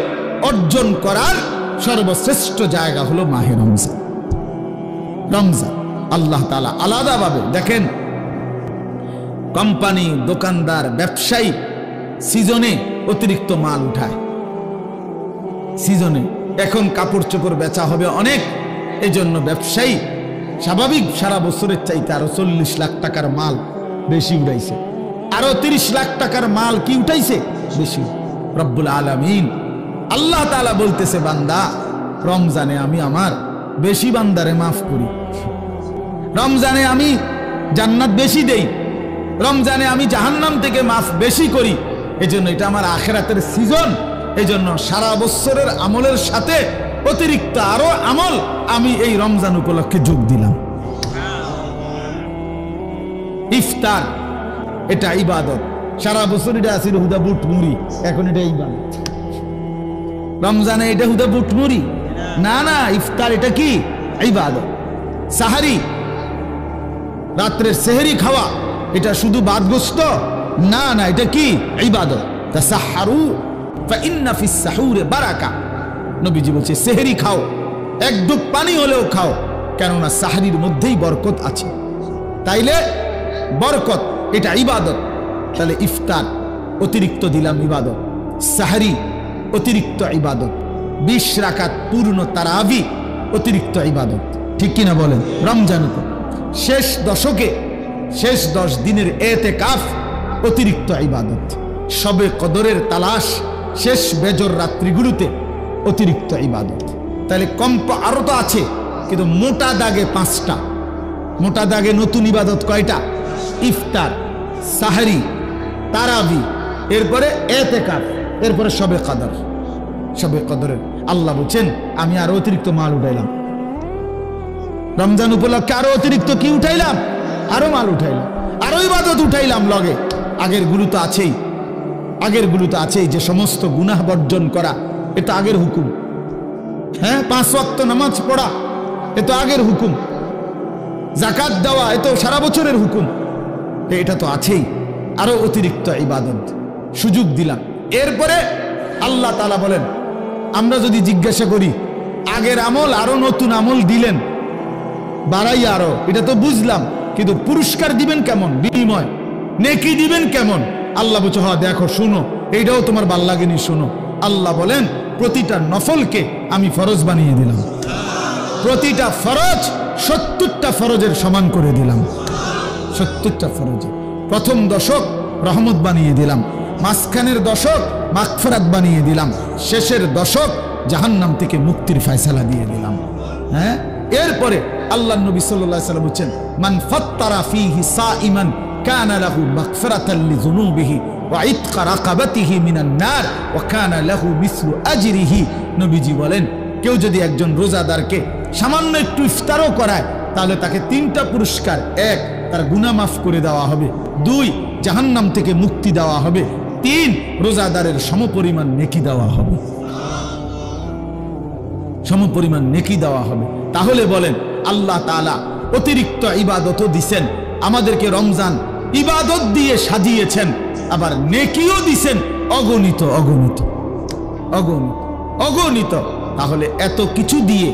অর্জন করার সর্বশ্রেষ্ঠ জায়গা হলো মাহে রমজান। রমজান আল্লাহ তাআলা আলাদাভাবে দেখেন, কোম্পানি, দোকানদার, ব্যবসায়ী সিজনে অতিরিক্ত মাল উঠায়। সিজনে এখন কাপড় চোপড় বেচা হবে অনেক, এজন্য ব্যবসায়ী স্বাভাবিক সারা বছরের চাইতে আরো 40 লাখ টাকার মাল বেশি উঠাইছে, আরো 30 লাখ টাকার মাল কি উঠাইছে বেশি। রব্বুল আলামিন আল্লাহ তাআলা বলতেছে, বান্দা রমজানে আমি আমার বেশি বান্দারে মাফ করি, রমজানে আমি জান্নাত বেশি দেই, রমজানে আমি জাহান্নাম থেকে মাফ বেশি করি। এজন্য এটা আমার আখিরাতের সিজন। এজন্য সারা বছরের আমলের সাথে অতিরিক্ত আরো আমল আমি এই রমজান উপলক্ষে যোগ দিলাম। ইফতার এটা ইবাদত, সারা বছর এটা আসিল হুদা বুট মুড়ি, এখন এটা ইবাদত। রমজানে এটা হুদা বুট মুড়ি না, না, ইফতার এটা কি ইবাদত। সাহারি, রাত্রের সেহরি খাওয়া, এটা শুধু বাদগোস্ত না, না, এটা কি ইবাদত। তাসাহহারু ফাইন্না ফিস সাহুরে বারাকা। নবীজি বলছে সেহরি খাও, 1 ডুব পানি হলেও খাও, কেননা সাহরির মধ্যেই বরকত আছে। তাইলে বরকত এটা ইবাদত। তাহলে ইফতার অতিরিক্ত দিলাম ইবাদত, সাহরি অতিরিক্ত ইবাদত, 20 রাকাত পূর্ণ তারাবি অতিরিক্ত ইবাদত। ঠিক কিনা বলেন? রমজানে শেষ দশকে শেষ 10 দিনের এতেকাফ অতিরিক্ত ইবাদত, শবে কদরের তালাশ শেষ বেজর রাত্রিগুলোতে অতিরিক্ত ইবাদত। তাহলে কম্প আরো তো আছে, কিন্তু মোটা দাগে 5টা। মোটা দাগে নতুন ইবাদত কয়টা? ইফতার, সাহরি, তারাবি, এরপরে এতেকাফ, এরপরে শবে কদর। শবে কদরের আল্লাহ বলছেন আমি আরো অতিরিক্ত মাল উঠাইলাম রমজান উপলক্ষে, আরো অতিরিক্ত কি উঠাইলাম? আরো মাল উঠাইলাম, আরো ইবাদত উঠাইলাম লগে। আগের গুলো তো আছেই, আগের গুলো তো আছেই, যে সমস্ত গুনাহ বর্জন করা এটা আগের হুকুম। হ্যাঁ, 5 ওয়াক্ত নামাজ পড়া এ তো আগের হুকুম। যাকাত দেওয়া এ তো সারা বছরের হুকুম। এটা তো আছেই, আরো অতিরিক্ত ইবাদত সুযোগ দিলাম। এরপরে আল্লাহ তাআলা বলেন, আমরা যদি জিজ্ঞাসা করি আগের আমল আরো নতুন আমল দিলেন বাড়াই আরো, এটা তো বুঝলাম, কিন্তু পুরস্কার দিবেন কেমন? বিনিময় নেকি দিবেন কেমন? আল্লাহ বলছে হ্যাঁ দেখো, শুনো, এইটাও তোমার ভাল লাগেনি, শুনো। আল্লাহ বলেন প্রতিটা নফলকে আমি ফরজ বানিয়ে দিলাম, প্রতিটা ফরজ 70টা ফরজের সমান করে দিলাম। 70টা ফরজে প্রথম দশক রহমত বানিয়ে দিলাম, মাঝখানের দশক মাগফিরাত বানিয়ে দিলাম, শেষের দশক জাহান্নাম থেকে মুক্তির ফয়সালা দিয়ে দিলাম। হ্যাঁ, এরপরে আল্লাহ নবী সাল্লাল্লাহু আলাইহি ওয়াসাল্লাম বলেন, মান ফাত্তারা ফীহি সাইমান কানা লাহু মাগফিরাতান লিযুনুবিহি ওয়া ইতকা রাকাবাতিহি মিনান নার ওয়া কানা লাহু মিসলু আজরিহি। নবীজি বলেন, কেউ যদি একজন রোজাদারকে সামান্য একটু ইফতারও করায় তাহলে তাকে 3টা পুরস্কার: 1, তার গুনাহ মাফ করে দেওয়া হবে; 2, জাহান্নাম থেকে মুক্তি দেওয়া হবে; 3, রোজাদারের সমপরিমাণ নেকি দেওয়া হবে। সমপরিমাণ নেকি দেওয়া হবে। তাহলে বলেন, আল্লাহ তাআলা অতিরিক্ত ইবাদতও দিছেন আমাদেরকে, রমজান ইবাদত দিয়ে সাজিয়েছেন, আবার নেকিও দিছেন অগণিত অগণিত অগণিত অগণিত। তাহলে এত কিছু দিয়ে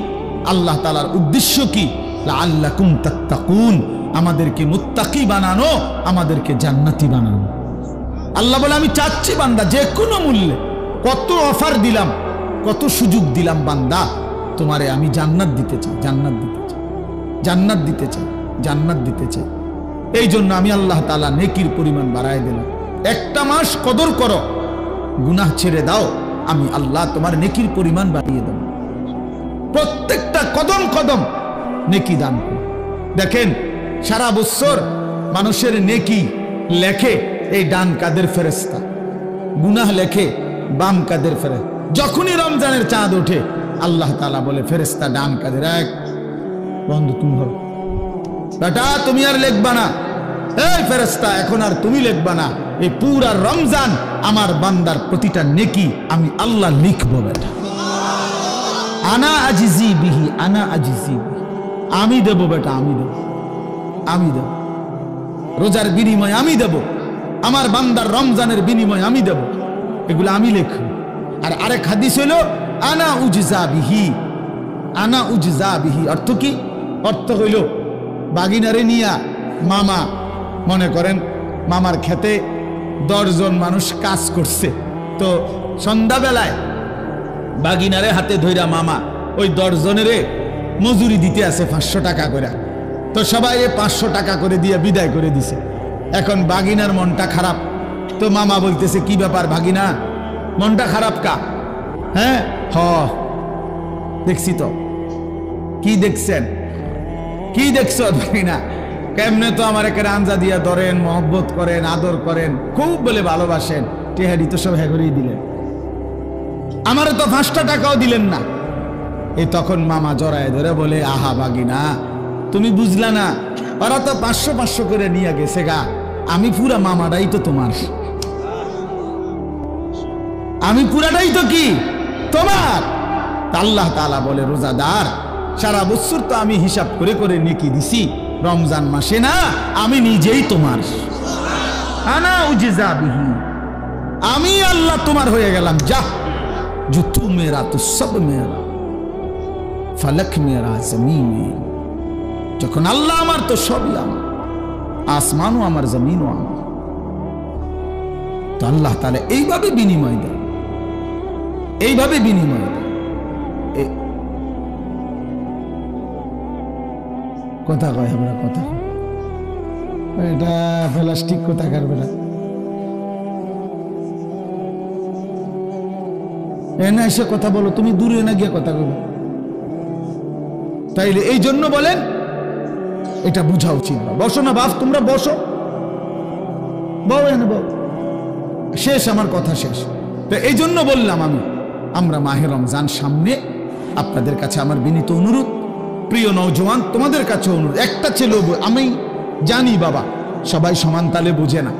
আল্লাহ তাআলার উদ্দেশ্য কি? লাআল্লাকুম তাত্তাকুন, আমাদেরকে মুত্তাকি বানানো, আমাদেরকে জান্নাতি বানানো। আল্লাহ বলে, আমি চাচ্ছি বান্দা যে কোনো মূল্যে, কত অফার দিলাম, কত সুযোগ দিলাম, বান্দা তোমারে আমি জান্নাত দিতে চাই, জান্নাত দিতে চাই, জান্নাত দিতে চাই, জান্নাত দিতে চাই। এই জন্য আমি আল্লাহ তাআলা নেকির পরিমাণ বাড়ায় দিলাম। 1টা মাস কদর করো, গুনাহ ছেড়ে দাও, আমি আল্লাহ তোমার নেকির পরিমাণ বাড়িয়ে দেব। প্রত্যেকটা কদম কদম নেকি দান করো। দেখেন, সারা বছর মানুষের নেকি লেখে এই ডান কাদের ফেরেশতা, গুনাহ লেখে বাম কাদের ফেরেশতা। যখনই রমজানের চাঁদ ওঠে আল্লাহ তাআলা বলে, ফেরেশতা ডান কাদের, এক বন্ধ, তুমি ধরো বেটা, তুমি আর লিখবা না, এই ফেরেশতা এখন আর তুমি লিখবা না, এই পুরা রমজান আমার বান্দার প্রতিটা নেকি আমি আল্লাহ লিখবো বেটা। আনা আজিজি বিহি, আনা আজিজি বিহি, আমি দেব বেটা, আমি দেব, আমি দেব। রোজার বিনিময় আমি দেব, আমার বান্দার রমজানের বিনিময় আমি দেব, এগুলো আমি লিখব। আর আরেক হাদিস হলো আনা উজজা বিহি, আনা উজজা বিহি। অর্থ কি? অর্থ হইল, বাগিনারে নিয়া মামা, মনে করেন মামার খেতে 10 জন মানুষ কাজ করছে, তো সন্ধ্যাবেলায় বাগিনারে হাতে ধইরা মামা ওই 10 জনেরে মজুরি দিতে আছে 500 টাকা করে। তো সবাই 500 টাকা করে দিয়ে বিদায় করে দিছে। এখন বাগিনার মনটা খারাপ, তো মামা বলতেছে, কি ব্যাপার ভাগিনা, মনটা খারাপ কা? হ্যাঁ, দেখছি তো। কি দেখছেন? কি দেখছ ভাগিনা? কেমনে তো আমার একে আঞ্জা দিয়া ধরেন, মহব্বত করেন, আদর করেন, খুব বলে ভালোবাসেন, টেহারি তো সব হেগরেই দিলেন, আমারে তো 5টা টাকাও দিলেন না। এই তখন মামা জড়ায় ধরে বলে, আহা বাগিনা, তুমি বুঝলা না, ওরা তো 500 করে নিয়ে গেছে গা, আমি পুরা মামাটাই তো তোমার, আমি পুরাটাই তো কি তোমার। আল্লাহ তাআলা বলে, রোজাদার, সারা বছর তো আমি হিসাব করে করে নেকি দিছি, রমজান মাসে না আমি নিজেই তোমার। আনা উজজা বিহি, আমি আল্লাহ তোমার হয়ে গেলাম। যা, जो तू मेरा तो सब मेरा, फलक मेरा जमीन में। যখন আল্লাহ আমার তো সবই আমার, আসমানও আমার, জমিনও আমার। তো আল্লাহ তাআলা এইভাবে বিনিময় দেয়, এইভাবে বিনিময় দেয়। কথা কয় আমরা, কথা এটা প্লাস্টিক কথা করবে না, এনে এসে কথা বলো, তুমি দূরে না গিয়ে কথা বলো। তাইলে এই জন্য বলেন, এটা বোঝা উচিত। বসো না বাপ, তোমরা বসো, বউ এনে বউ, শেষ, আমার কথা শেষ। তো এই জন্য বললাম আমরা মাহে রমজান সামনে, আপনাদের কাছে আমার বিনীত অনুরোধ, প্রিয় নওজওয়ান, তোমাদের কাছে অনুরোধ, একটা ছেলে, আমি জানি বাবা সবাই সমান তালে বোঝে না,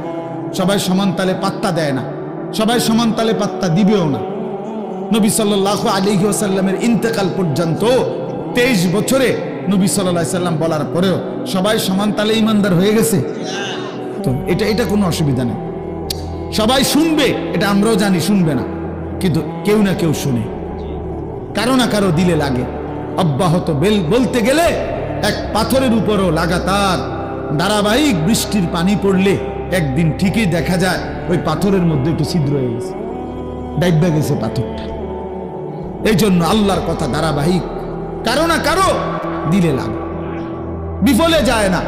সবাই সমান তালে পাত্তা দেয় না, সবাই সমান তালে পাত্তা দিবেও না। নবী সাল্লাল্লাহু আলাইহি ওয়াসাল্লামের ইন্তেকাল পর্যন্ত 23 বছরে নবী সাল্লাল্লাহু আলাইহি সাল্লাম বলার পরেও সবাই সমান তালে ইমানদার হয়ে গেছে। তো এটা কোনো অসুবিধা নেই, সবাই শুনবে, এটা আমরাও জানি শুনবে না, কিন্তু কেউ না কেউ শুনে, কারো না কারো দিলে লাগে। অব্যাহত বলতে গেলে এক পাথরের উপরও লাগাতার ধারাবাহিক বৃষ্টির পানি পড়লে একদিন ঠিকই দেখা যায় ওই পাথরের মধ্যে একটু ছিদ্র হয়ে গেছে, ডাইবা গেছে পাথরটা। এই জন্য আল্লাহর কথা ধারাবাহিক, কারো না কারো দিলে লাগে, বিফলে যায় না,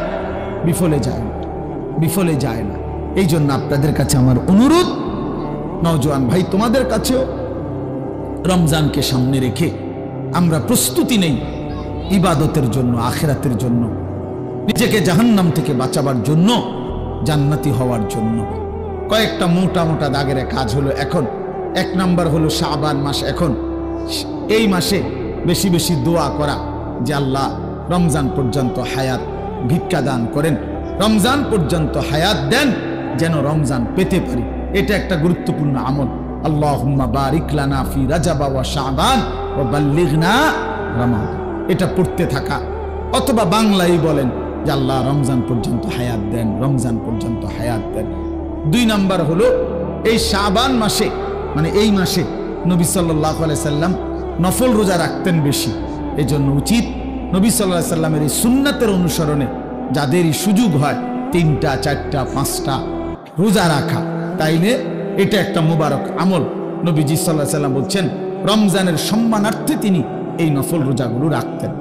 বিফলে যায় না, বিফলে যায় না। এই জন্য আপনাদের কাছে আমার অনুরোধ, নওজোয়ান ভাই, তোমাদের কাছেও রমজানকে সামনে রেখে আমরা প্রস্তুতি নেই ইবাদতের জন্য, আখিরাতের জন্য, নিজেকে জাহান্নাম থেকে বাঁচাবার জন্য, জান্নাতি হওয়ার জন্য। কয়েকটা মোটা মোটা দাগের কাজ হলো। এখন এক নাম্বার হলো শাবান মাস। এখন এই মাসে বেশি বেশি দোয়া করা যে আল্লাহ রমজান পর্যন্ত হায়াত ভিক্ষা দান করেন, রমজান পর্যন্ত হায়াত দেন যেন রমজান পেতে পারি। এটা একটা গুরুত্বপূর্ণ আমল। আল্লাহুম্মা বারিক লানা ফি রাজাব ওয়া শাবান ওয়া বাল্লিগনা রমাদান, এটা পড়তে থাকা। অথবা বাংলায় বলেন যে আল্লাহ রমজান পর্যন্ত হায়াত দেন, রমজান পর্যন্ত হায়াত দেন। 2 নাম্বার হলো এই শাবান মাসে, মানে এই মাসে নবী সাল্লাল্লাহু আলাইহি সাল্লাম নফল রোজা রাখতেন বেশি। এই জন্য উচিত নবী সাল্লাল্লাহু আলাইহি সাল্লামের এই সুন্নাতের অনুসরণে যাদেরই সুযোগ হয় 3টা 4টা 5টা রোজা রাখা, তাইলে এটা একটা মুবারক আমল। নবীজি সাল্লাল্লাহু আলাইহি সাল্লাম বলছেন রমজানের সম্মানার্থে তিনি এই নফল রোজাগুলো রাখতেন।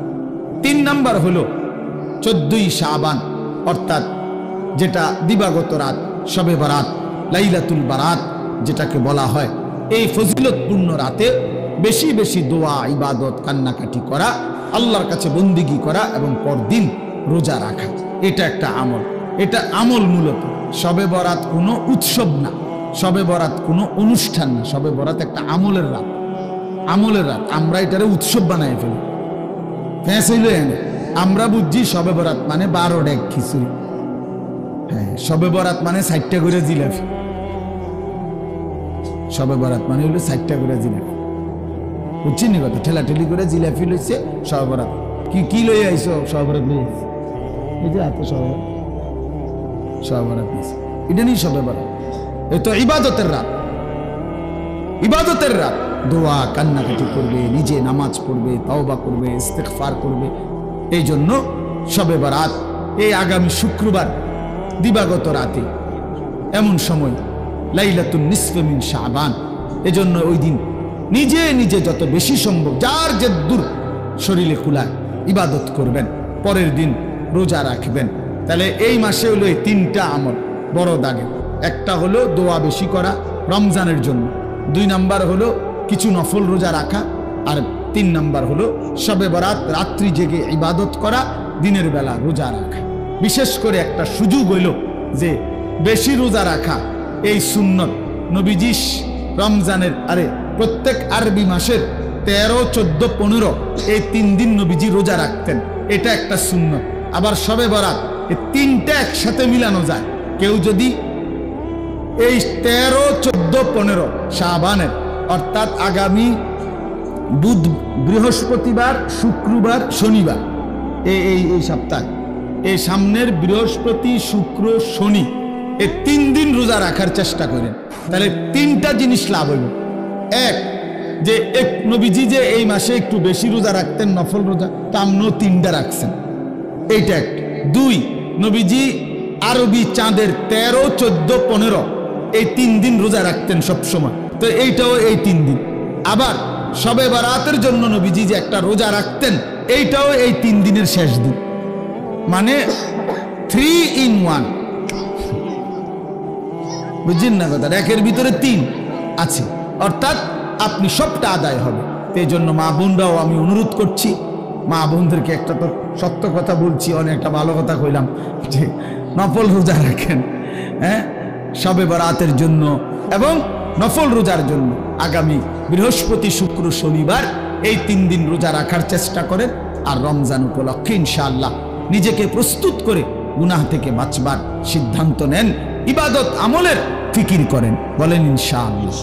3 নাম্বার হলো 14ই শাবান, অর্থাৎ যেটা দিবাগত রাত, শবে বারাত, লাইলাতুল বারাত যেটাকে বলা হয়, এই ফজিলতপূর্ণ রাতে বেশি বেশি দোয়া, ইবাদত, কান্নাকাটি করা, আল্লাহর কাছে বন্দিগি করা এবং পরদিন রোজা রাখা, এটা একটা আমল। এটা আমল মূলত। শবে বরাত কোনো উৎসব না, শবে বরাত কোনো অনুষ্ঠান না, শবে বরাত একটা আমলের রাত, আমলের রাত। আমরা এটারে উৎসব বানাই ফেলি, ফ্যাঁসইল এনে আমরা বুঝছি শবে বরাত মানে 12 ডেক খিচুড়ি। হ্যাঁ, শবে বরাত মানে 60টা করে জিলাপি। শবে বরাত মানে হলো 60টা করে জিলাপি, বুঝছি নি কথা? ঠেলাঠেলি করে জিলাপি লইছে শবে বরাত। কি লই আইছো? শবে বরাত লই আইছি, এই যে হাতে শবে বরাত নিয়েছে, এটা নিয়ে শবে বরাত। এই তো ইবাদতের রাত, ইবাদতের রাত। দোয়া কান্নাকাটি করবে, নিজে নামাজ পড়বে, তওবা করবে, ইস্তেগফার করবে। এই জন্য শবে বরাত এই আগামী শুক্রবার দিবাগত রাতে, এমন সময় লাইলাতুন নিসফে মিন শাবান। এজন্য ওই দিন নিজে নিজে যত বেশি সম্ভব যার যে দূর শরীরে কুলায় ইবাদত করবেন, পরের দিন রোজা রাখবেন। তাহলে এই মাসে হলো এই 3টা আমল বড় দাগে। একটা হলো দোয়া বেশি করা রমজানের জন্য, 2 নাম্বার হলো কিছু নফল রোজা রাখা, আর 3 নাম্বার হলো শবে বরাত রাত্রি জেগে ইবাদত করা, দিনের বেলা রোজা রাখা। বিশেষ করে একটা সুযোগ হইল যে বেশি রোজা রাখা, এই সুন্নত নবীজি রমজানের প্রত্যেক আরবি মাসের 13, 14, 15 এই 3 দিন নবীজি রোজা রাখতেন, এটা একটা সুন্নত। আবার শবে বরাত এই 3টা একসাথে মিলানো যায়। কেউ যদি এই 13, 14, 15 শাবানের, অর্থাৎ আগামী বুধ, বৃহস্পতিবার, শুক্রবার, শনিবার, এই সপ্তাহে, এই সামনের বৃহস্পতি, শুক্র, শনি এই 3 দিন রোজা রাখার চেষ্টা করেন, তাহলে 3টা জিনিস লাভ হইল। এক, যে এক নবীজি যে এই মাসে একটু বেশি রোজা রাখতেন, নফল রোজা, তা আপনিও 3টা রাখছেন, এইটা একটা। 2, নবীজি আরবি চাঁদের 13, 14, 15 এই 3 দিন রোজা রাখতেন সব সময়, তো এইটাও এই 3 দিন। আবার শবে বরাতের জন্য নবীজি যে একটা রোজা রাখতেন, এইটাও এই 3 দিনের শেষ দিন, মানে 3 in 1। বুঝছেন না কথা? একের ভিতরে 3 আছে, অর্থাৎ আপনি সবটা আদায় হবে। এই জন্য মা বোনরাও আমি অনুরোধ করছি, মা বোনদেরকে একটা তো সত্য কথা বলছি, অনেকটা ভালো কথা কইলাম, যে নফল রোজা রাখেন, হ্যাঁ, শবে বরাতের জন্য এবং নফল রোজার জন্য আগামী বৃহস্পতি, শুক্র, শনিবার এই 3 দিন রোজা রাখার চেষ্টা করেন। আর রমজান উপলক্ষে ইনশাআল্লাহ নিজেকে প্রস্তুত করে গুনাহ থেকে বাঁচবার সিদ্ধান্ত নেন, ইবাদত আমলের ফিকির করেন, বলেন ইনশাআল্লাহ।